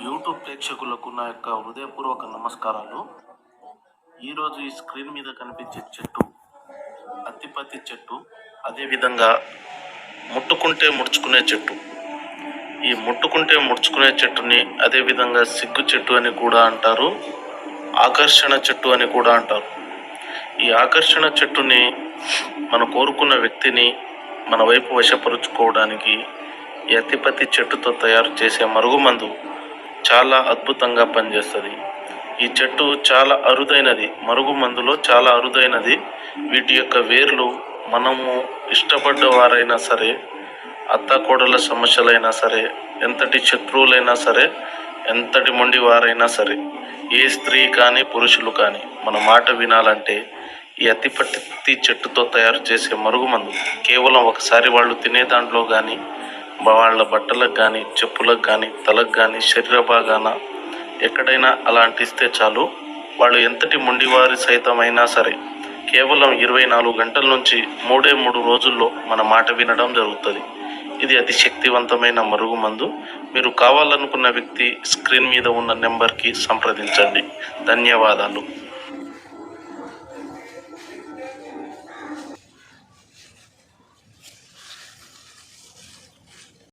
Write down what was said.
YouTube ప్రేక్షకులకు నా యొక్క హృదయపూర్వక నమస్కారాలు. ఈరోజు ఈ స్క్రీన్ మీద కనిపించే చెట్టు అత్తిపత్తి చెట్టు, అదేవిధంగా ముట్టుకుంటే ముడుచుకునే చెట్టు. ఈ ముట్టుకుంటే ముడుచుకునే చెట్టుని అదేవిధంగా సిగ్గు చెట్టు అని కూడా అంటారు, ఆకర్షణ చెట్టు అని కూడా అంటారు. ఈ ఆకర్షణ చెట్టుని మనం కోరుకున్న వ్యక్తిని మన వైపు వశపరుచుకోవడానికి ఈ అత్తిపత్తి చెట్టుతో తయారు చేసే మరుగుమందు చాలా అద్భుతంగా పనిచేస్తుంది. ఈ చెట్టు చాలా అరుదైనది, మరుగుమందులో చాలా అరుదైనది. వీటి యొక్క వేర్లు మనము ఇష్టపడ్డ వారైనా సరే, అత్తాకోడల సమస్యలైనా సరే, ఎంతటి శత్రువులైనా సరే, ఎంతటి మొండి వారైనా సరే, ఏ స్త్రీ కానీ పురుషులు కానీ మన మాట వినాలంటే ఈ అత్తిపత్తి చెట్టుతో తయారు చేసే మరుగుమందు కేవలం ఒకసారి వాళ్ళు తినే దాంట్లో కానీ, వాళ్ళ బట్టలకు కానీ, చెప్పులకు కానీ, తలకు కానీ, శరీర భాగాన ఎక్కడైనా అలా అంటిస్తే చాలు, వాళ్ళు ఎంతటి మొండివారి సైతమైనా సరే కేవలం 24 గంటల నుంచి 3 రోజుల్లో మన మాట వినడం జరుగుతుంది. ఇది అతి శక్తివంతమైన మరుగుమందు. మీరు కావాలనుకున్న వ్యక్తి స్క్రీన్ మీద ఉన్న నెంబర్కి సంప్రదించండి. ధన్యవాదాలు.